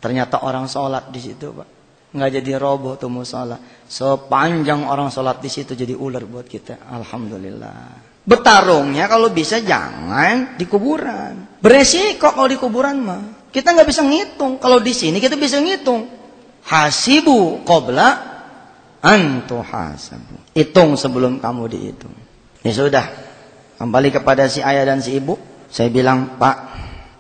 Ternyata orang sholat di situ, Pak. Nggak jadi roboh tuh musola. Sepanjang orang sholat di situ jadi ular buat kita. Alhamdulillah. Bertarungnya kalau bisa jangan di kuburan. Beresiko kalau di kuburan mah. Kita nggak bisa ngitung. Kalau di sini kita bisa ngitung. Hasibu qabla antu hasabu. Hitung sebelum kamu dihitung. Ya sudah. Kembali kepada si ayah dan si ibu. Saya bilang, Pak,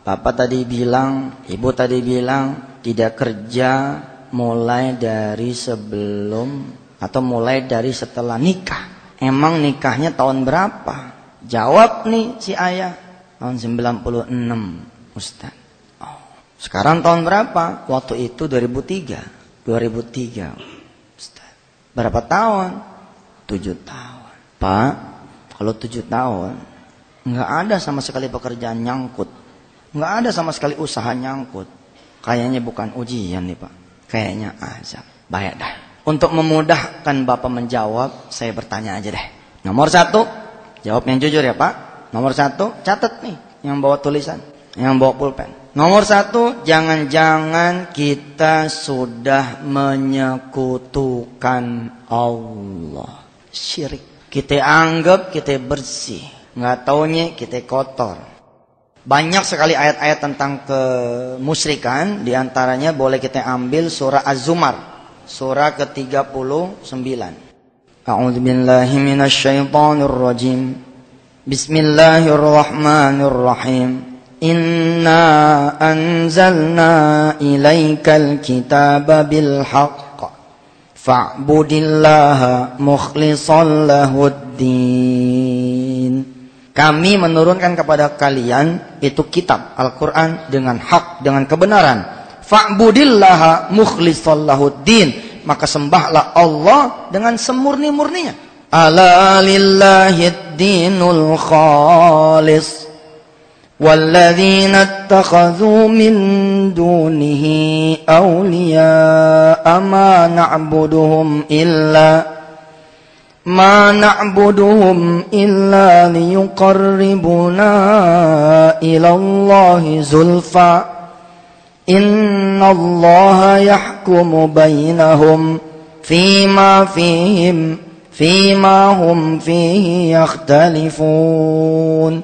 Bapak tadi bilang, Ibu tadi bilang tidak kerja mulai dari sebelum atau mulai dari setelah nikah. Emang nikahnya tahun berapa? Jawab nih si ayah, tahun 96, Ustaz. Sekarang tahun berapa? Waktu itu 2003. 2003. Ustaz. Berapa tahun? 7 tahun. Pak, kalau 7 tahun nggak ada sama sekali pekerjaan nyangkut. Nggak ada sama sekali usaha nyangkut. Kayaknya bukan ujian nih Pak. Kayaknya azab. Baik dah. Untuk memudahkan Bapak menjawab, saya bertanya aja deh. Nomor 1, jawab yang jujur ya Pak. Nomor 1, catat nih yang bawa tulisan, yang bawa pulpen. Nomor 1, jangan-jangan kita sudah menyekutukan Allah. Syirik. Kita anggap kita bersih. Nggak taunya kita kotor. Banyak sekali ayat-ayat tentang kemusyrikan. Di antaranya boleh kita ambil surah Az-Zumar. Surah ke-39. A'udzubillahi minasyaitonirrajim. Bismillahirrahmanirrahim. Inna anzalna ilaikal kitaba bil haqq fa'budillaha mukhlishan lahuddin. Kami menurunkan kepada kalian itu kitab Al-Quran dengan hak, dengan kebenaran. Fa'budillaha mukhlishan lahuddin. Maka sembahlah Allah dengan semurni-murninya. Ala lillahid dinul khalis. وَالَّذِينَ اتَّخَذُوا مِن دُونِهِ أَوْلِيَاءَ مَا نَعْبُدُهُمْ إِلَّا لِيُقَرِّبُونَا إِلَى اللَّهِ زُلْفَى إِنَّ اللَّهَ يَحْكُمُ بَيْنَهُمْ فِيمَا هُمْ فِيهِ يَخْتَلِفُونَ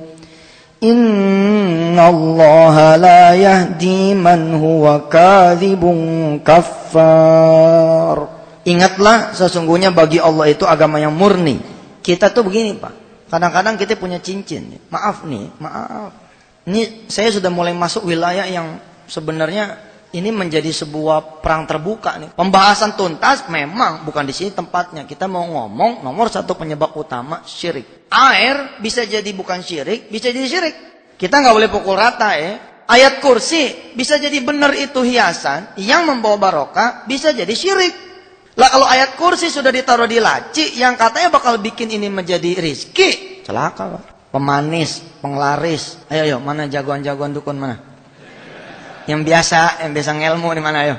Inna Allah la yahdi man huwa kadhibun kaffar. Ingatlah sesungguhnya bagi Allah itu agama yang murni. Kita tuh begini Pak. Kadang-kadang kita punya cincin. Maaf. Ini saya sudah mulai masuk wilayah yang sebenarnya ini menjadi sebuah perang terbuka nih. Pembahasan tuntas memang bukan di sini tempatnya. Kita mau ngomong nomor 1 penyebab utama syirik. Air bisa jadi bukan syirik, bisa jadi syirik. Kita nggak boleh pukul rata ya. Ayat kursi bisa jadi benar itu hiasan yang membawa barokah, bisa jadi syirik. Lah kalau ayat kursi sudah ditaruh di laci yang katanya bakal bikin ini menjadi rizki, celaka Pak. Pemanis, penglaris. Ayo mana jagoan-jagoan dukun mana? Yang biasa ngelmu di mana ayo?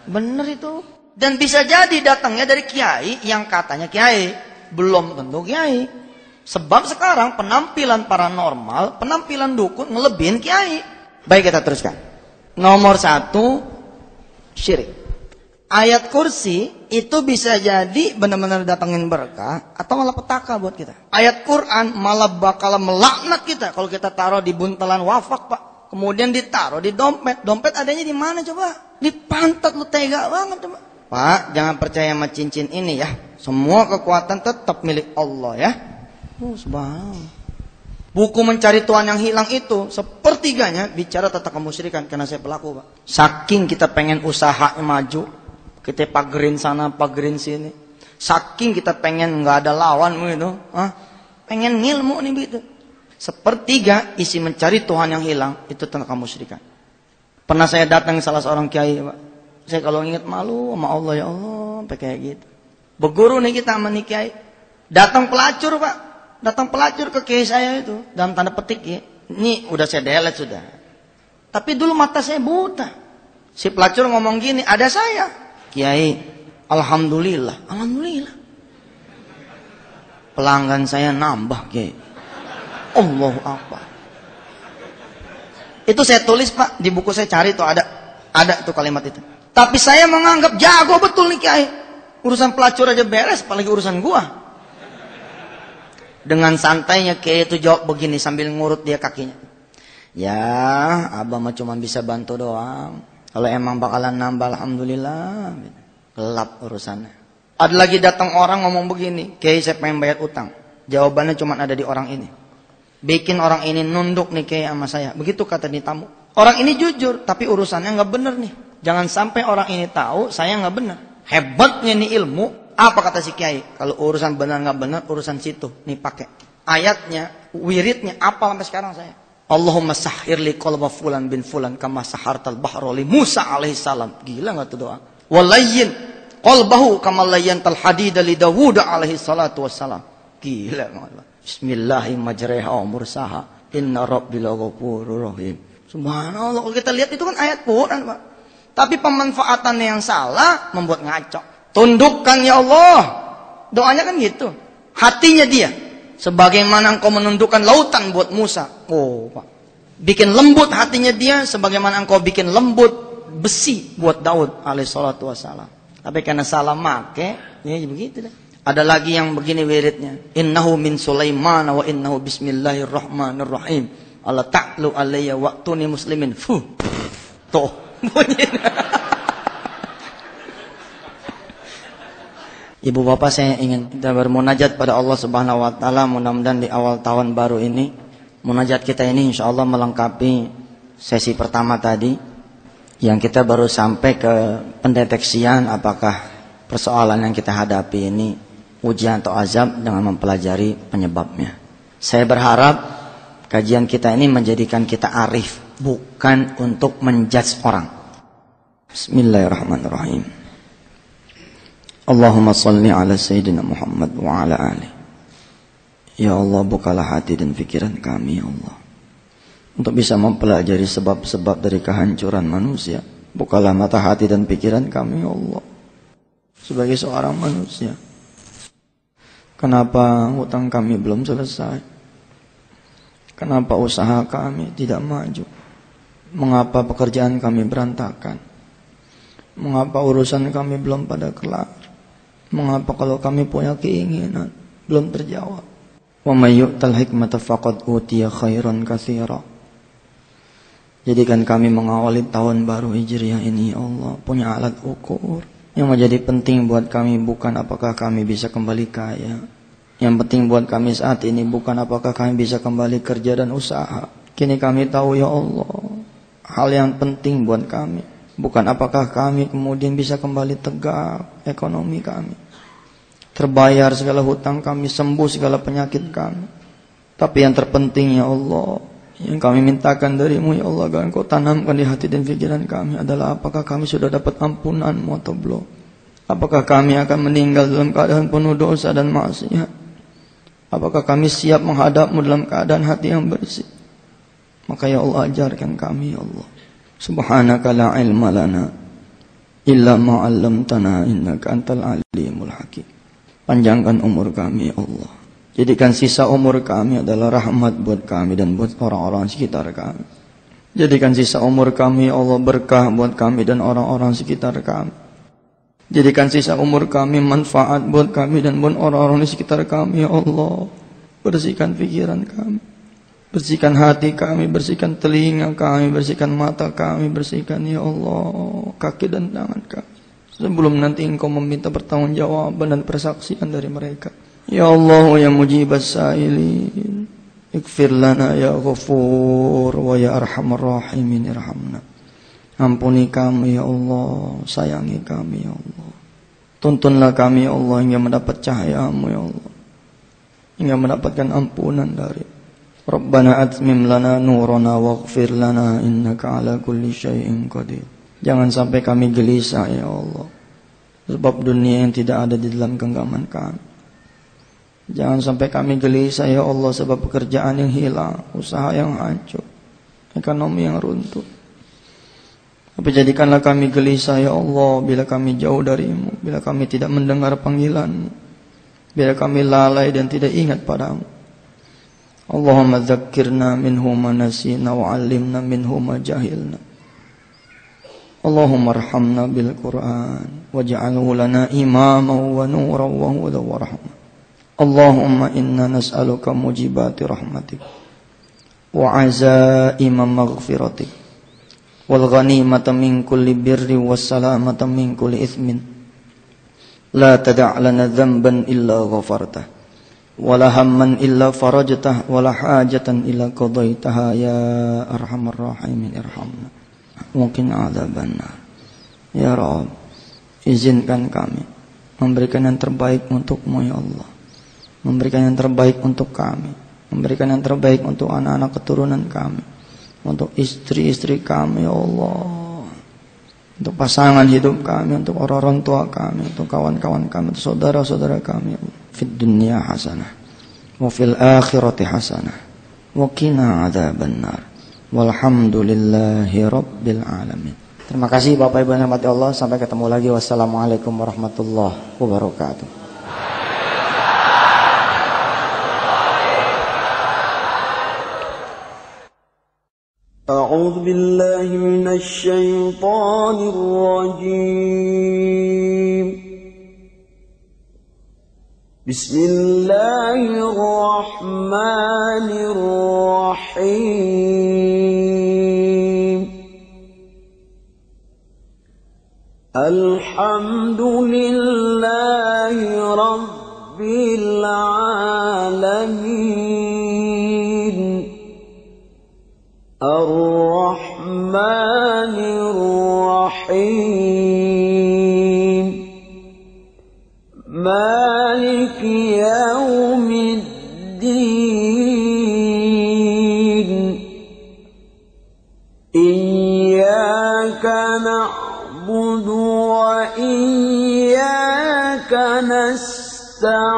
Bener itu. Dan bisa jadi datangnya dari kiai yang katanya kiai, belum tentu kiai. Sebab sekarang penampilan paranormal, penampilan dukun ngelebihin kiai. Baik kita teruskan. Nomor 1, syirik. Ayat kursi itu bisa jadi benar-benar datangin berkah atau malah petaka buat kita. Ayat Quran malah bakal melaknat kita kalau kita taruh di buntelan wafak Pak. Kemudian ditaruh di dompet. Dompet adanya di mana coba? Di pantat, lu tega banget coba. Pak, jangan percaya sama cincin ini ya. Semua kekuatan tetap milik Allah ya. Subhanallah. Buku mencari Tuhan yang hilang itu sepertiganya bicara tentang kemusyrikan karena saya pelaku Pak. Saking kita pengen usahanya maju, kita pagerin sana, pagerin sini. Saking kita pengen nggak ada lawan gitu, pengen ngilmu nih gitu. Sepertiga isi mencari Tuhan yang hilang itu tentang kemusyrikan. Pernah saya datang salah seorang kiai Pak. Saya kalau ingat malu sama Allah ya Allah, sampai kayak gitu. Berguru nih kita sama nih kiai. Datang pelacur Pak. Datang pelacur ke kiai saya itu dalam tanda petik ya. Ini udah saya delete sudah. Tapi dulu mata saya buta. Si pelacur ngomong gini, ada saya. Kiai, alhamdulillah. Alhamdulillah. Pelanggan saya nambah, Kiai. Allahu Akbar. Itu saya tulis, Pak, di buku saya cari tuh ada tuh kalimat itu. Tapi saya menganggap jago betul nih, Kiai. Urusan pelacur aja beres, apalagi urusan gua. Dengan santainya Kiai itu jawab begini sambil ngurut dia kakinya. Ya, abah mah cuma bisa bantu doang. Kalau emang bakalan nambah, alhamdulillah. Gelap urusannya. Ada lagi datang orang ngomong begini, Kiai saya pengen bayar utang. Jawabannya cuma ada di orang ini. Bikin orang ini nunduk nih Kiai sama saya. Begitu kata di tamu. Orang ini jujur, tapi urusannya nggak bener nih. Jangan sampai orang ini tahu saya nggak bener. Hebatnya nih ilmu. Apa kata si Kiai? Kalau urusan benar nggak benar, urusan situ. Nih pakai ayatnya, wiridnya, apa sampai sekarang saya. Allahumma sahhir li qalba fulan bin fulan kama sahartal bahra li Musa alaihi salam. Gila enggak tuh doa? Walayyin qalbahu kama layyantal hadida li Dawud alaihi salatu wassalam. Gila enggak? Bismillahirrahmanirrahim wa mursaha inna rabbil ghafurur rahim. Subhanallah, kalau kita lihat itu kan ayat Quran, Pak. Tapi pemanfaatannya yang salah membuat ngaco. Tundukkan ya Allah. Doanya kan gitu. Hatinya dia sebagaimana engkau menundukkan lautan buat Musa. Oh, Pak. Bikin lembut hatinya dia sebagaimana engkau bikin lembut besi buat Daud alaihi salatu wassalam. Tapi karena salah make, ya begitu deh. Ada lagi yang begini wiridnya. Innahu min Sulaiman wa innahu bismillahirrahmanirrahim. Allah ta'lu alayya waqtuni muslimin. Fuh. Tuh. Bunyinya. Ibu bapak, saya ingin kita bermunajat pada Allah Subhanahu wa taala. Mudah-mudahan di awal tahun baru ini munajat kita ini insyaallah melengkapi sesi pertama tadi yang kita baru sampai ke pendeteksian apakah persoalan yang kita hadapi ini ujian atau azab dengan mempelajari penyebabnya. Saya berharap kajian kita ini menjadikan kita arif, bukan untuk menjudge orang. Bismillahirrahmanirrahim. Allahumma salli ala Sayyidina Muhammad wa ala ali. Ya Allah, bukalah hati dan pikiran kami, ya Allah, untuk bisa mempelajari sebab-sebab dari kehancuran manusia. Bukalah mata hati dan pikiran kami, ya Allah, sebagai seorang manusia. Kenapa hutang kami belum selesai? Kenapa usaha kami tidak maju? Mengapa pekerjaan kami berantakan? Mengapa urusan kami belum pada kelar? Mengapa kalau kami punya keinginan belum terjawab? Wa may yu'tal hikmata faqad utiya khairan katsira. Jadikan kami mengawali tahun baru Hijriah ini, ya Allah, punya alat ukur. Yang menjadi penting buat kami bukan apakah kami bisa kembali kaya. Yang penting buat kami saat ini bukan apakah kami bisa kembali kerja dan usaha. Kini kami tahu, ya Allah, hal yang penting buat kami bukan apakah kami kemudian bisa kembali tegak ekonomi kami, terbayar segala hutang kami, sembuh segala penyakit kami. Tapi yang terpenting, ya Allah, yang kami mintakan darimu, ya Allah, agar Engkau tanamkan di hati dan pikiran kami adalah apakah kami sudah dapat ampunanmu atau belum. Apakah kami akan meninggal dalam keadaan penuh dosa dan maksiat. Apakah kami siap menghadapmu dalam keadaan hati yang bersih. Maka ya Allah, ajarkan kami, ya Allah. Subhanaka la ilma lana illa ma 'allamtana innaka antal alimul hakim. Panjangkan umur kami, ya Allah. Jadikan sisa umur kami adalah rahmat buat kami dan buat orang-orang sekitar kami. Jadikan sisa umur kami, ya Allah, berkah buat kami dan orang-orang sekitar kami. Jadikan sisa umur kami manfaat buat kami dan buat orang-orang di sekitar kami, ya Allah. Bersihkan pikiran kami, bersihkan hati kami, bersihkan telinga kami, bersihkan mata kami, bersihkan, ya Allah, kaki dan tangan kami. Sebelum nanti Engkau meminta pertanggungjawaban dan persaksian dari mereka. Ya Allah, ya mujibas sa'ilin, ighfir lana ya ghafur wa ya arhamar rahimin irhamna. Ampuni kami, ya Allah, sayangi kami, ya Allah. Tuntunlah kami, ya Allah, hingga mendapat cahaya-Mu, ya Allah, hingga mendapatkan ampunan dari Rabbana atmim lana nurana waghfir lana innaka ala kulli syai'in qadir. Jangan sampai kami gelisah, ya Allah, sebab dunia yang tidak ada di dalam genggaman kami. Jangan sampai kami gelisah, ya Allah, sebab pekerjaan yang hilang, usaha yang hancur, ekonomi yang runtuh. Tapi jadikanlah kami gelisah ya Allah bila kami jauh darimu, bila kami tidak mendengar panggilanmu, bila kami lalai dan tidak ingat padamu. Allahumma dzakkirna minhu ma nasina wa 'allimna minhu ma jahilna. Allahumma arhamna bil Qur'an waj'alhu lana imaman wa nuran wa hudan wa rahmah. Allahumma inna nas'aluka mujibati rahmatik wa 'azaima maghfiratik wal ghanimata min kulli birri was salamata min kulli ithmin la tada' lana dhanban illa ghafartah wa la hamman illa farajtah wa la hajatan illa qadaitaha ya arhamar rahimin irhamna mungkin adzaban nar. Ya Rabb, izinkan kami memberikan yang terbaik untukmu ya Allah, memberikan yang terbaik untuk kami, memberikan yang terbaik untuk anak-anak keturunan kami, untuk istri-istri kami ya Allah, untuk pasangan hidup kami, untuk orang-orang tua kami, untuk kawan-kawan kami, untuk saudara-saudara kami. Fid dunya hasanah wa fil akhirati hasanah wa qina adzabannar walhamdulillahi rabbil alamin. Terima kasih Bapak Ibu yang dirahmati Allah. Sampai ketemu lagi. Wassalamualaikum warahmatullahi wabarakatuh. أعوذ بالله من الشيطان الرجيم. بسم الله الرحمن الرحيم. الحمد لله رب العالمين الرحمن الرحيم مالك يوم الدين إياك نعبد وإياك نستعين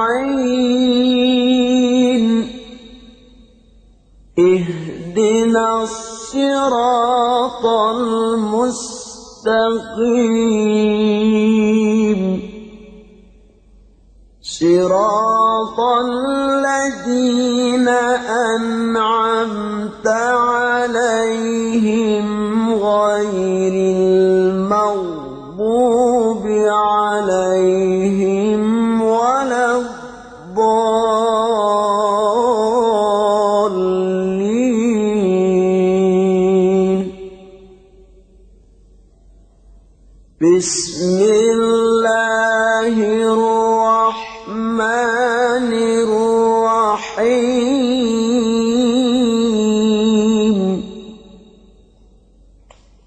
اهدنا الصراط المستقيم صراط الذين أنعمت عليهم غير المغضوب عليهم ولا بسم الله الرحمن الرحيم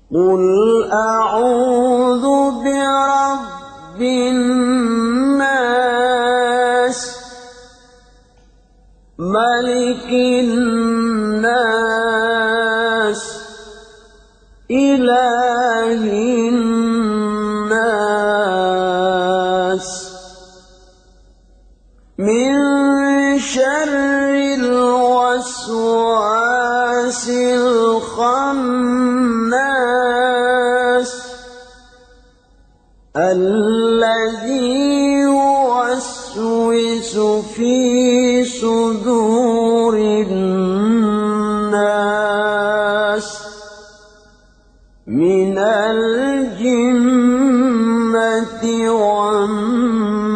قل أعوذ برب الناس ملك الناس إله من شر الوسواس الخناس الذي يوسوس في صدور الناس من الجنة والناس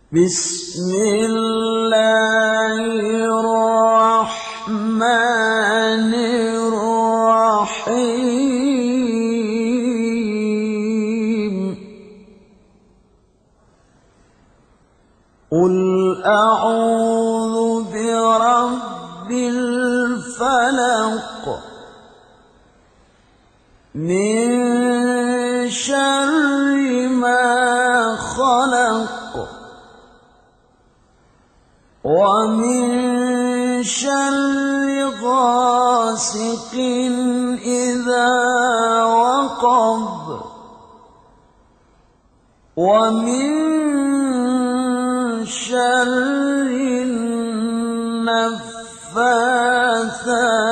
بسم الله الرحمن الرحيم قل أعوذ برب الفلق من شر ما خلق ومن شر غاسق إذا وقب ومن شر النفاثات النفاثات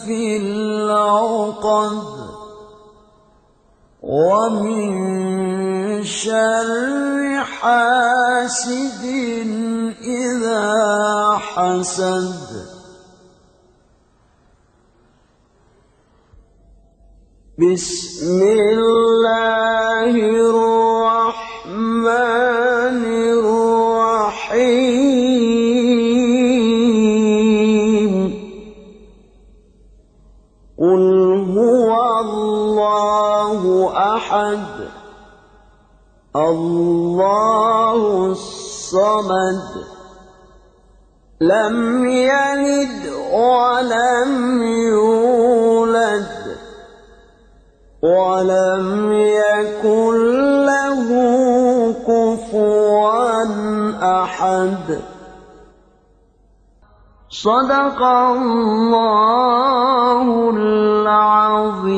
في العقد ومن شر حاسد إذا حسد بسم الله الرحمن الرحيم قل هو الله أحد الله الصمد لم يلد ولم يولد ولم يكن له كفوا أحد صدق الله العظيم.